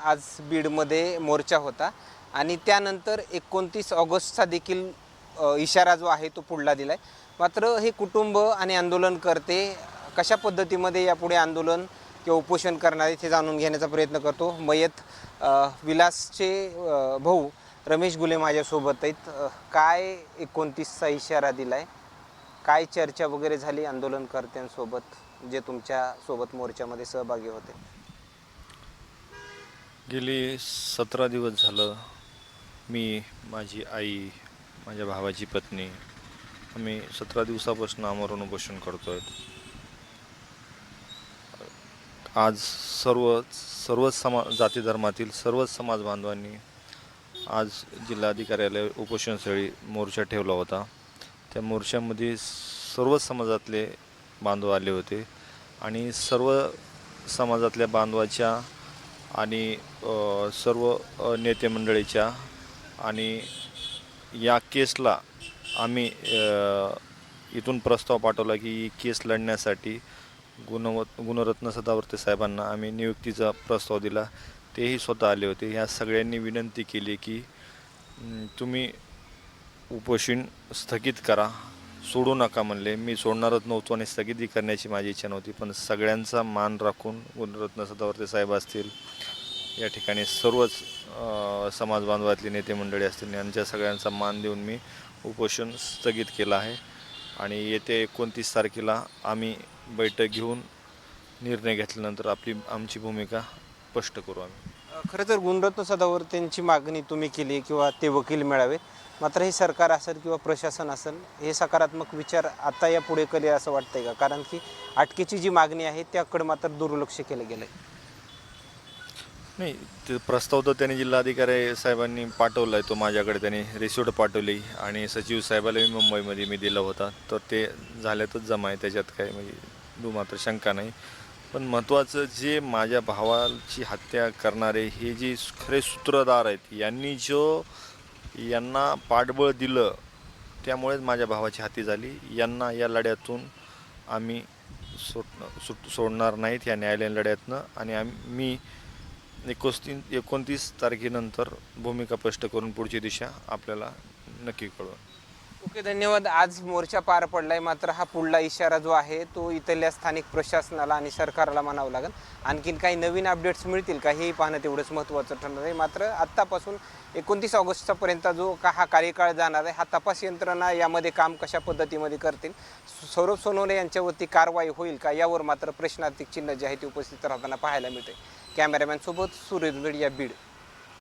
आज बीडमध्ये मोर्चा होता आणि त्यानंतर 29 ऑगस्टचा देखील इशारा जो आहे तो पुढला दिला आहे. मात्र हे कुटुंब आणि आंदोलनकर्ते कशा पद्धतीमध्ये यापुढे आंदोलन किंवा उपोषण करणार आहेत हे जाणून घेण्याचा प्रयत्न करतो. मयत विलासचे भाऊ रमेश गुले माझ्यासोबत आहेत. काय 29चा इशारा दिला आहे, काय चर्चा वगैरे झाली आंदोलनकर्त्यांसोबत जे तुमच्यासोबत मोर्चामध्ये सहभागी होते? गेली 17 दिवस झालं मी, माझी आई, माझ्या भावाची पत्नी आम्ही 17 दिवसापासून आमरण उपोषण करतो आहे. आज सर्वच जाती धर्मातील सर्वच समाज बांधवांनी आज जिल्हाधिकाऱ्यालय उपोषणस्थळी मोर्चा ठेवला होता. त्या मोर्चामध्ये सर्वच समाजातले बांधव आले होते आणि सर्व समाजातल्या बांधवाच्या आणि सर्व नेते मंडळीच्या आणि या केसला आम्ही इथून प्रस्ताव पाठवला की ही केस लढण्यासाठी गुणरत्न सदावर्ते साहेबांना आम्ही नियुक्तीचा प्रस्ताव दिला. तेही स्वतः आले होते. ह्या सगळ्यांनी विनंती केली की तुम्ही उपोषण स्थगित करा, सोडू नका म्हणले. मी सोडणारच नव्हतो आणि स्थगिती करण्याची माझी इच्छा नव्हती, पण सगळ्यांचा मान राखून गुणरत्न सदावर्ते साहेब असतील, या ठिकाणी सर्वच समाज बांधवातले नेते मंडळी असतील, यांच्या सगळ्यांचा मान देऊन मी उपोषण स्थगित केलं आहे. आणि येत्या 29 तारखेला आम्ही बैठक घेऊन निर्णय घेतल्यानंतर आमची भूमिका स्पष्ट करू आम्ही. खरं तर गुणरत्न सदावर्तेंची मागणी तुम्ही केली किंवा ते वकील मिळावे, मात्र हे सरकार असेल किंवा प्रशासन असेल हे सकारात्मक विचार आता या पुढे करेल असं वाटतंय का? कारण की अटकेची जी मागणी आहे त्याकडे मात्र दुर्लक्ष केलं गेलं आहे. नाही, ते प्रस्ताव तर त्यांनी जिल्हाधिकारी साहेबांनी पाठवला आहे, तो माझ्याकडे त्यांनी रिसिप्ट पाठवली आणि सचिव साहेबाला मुंबईमध्ये मी दिला होता, तर ते झाल्यातच जमा आहे, त्याच्यात काय म्हणजे मात्र शंका नाही. पण महत्त्वाचं जे माझ्या भावाची हत्या करणारे हे जे खरे सूत्रधार आहेत, यांना पाठबळ दिलं, त्यामुळेच माझ्या भावाची हत्या झाली. यांना या लढ्यातून आम्ही सोडणार नाहीत, या न्यायालयीन लढ्यातनं. आणि मी 29 तारखेनंतर भूमिका स्पष्ट करून पुढची दिशा आपल्याला नक्की कळवू. ओके, धन्यवाद. आज मोर्चा पार पडलाय, मात्र हा पुढला इशारा जो आहे तो इथल्या स्थानिक प्रशासनाला आणि सरकारला मानावं लागेल. आणखीन काही नवीन अपडेट्स मिळतील का हेही पाहणं तेवढंच महत्त्वाचं ठरणार आहे. मात्र आत्तापासून 29 ऑगस्टपर्यंत जो हा कार्यकाळ जाणार आहे, हा तपास यंत्रणा यामध्ये काम कशा पद्धतीमध्ये करतील, सौरभ सोनवणे यांच्यावरती कारवाई होईल का, यावर मात्र प्रश्नार्थक चिन्ह जे आहे ते उपस्थित राहताना पाहायला मिळते. कॅमेरामॅन सोबत सूर्य मीडिया, बीड.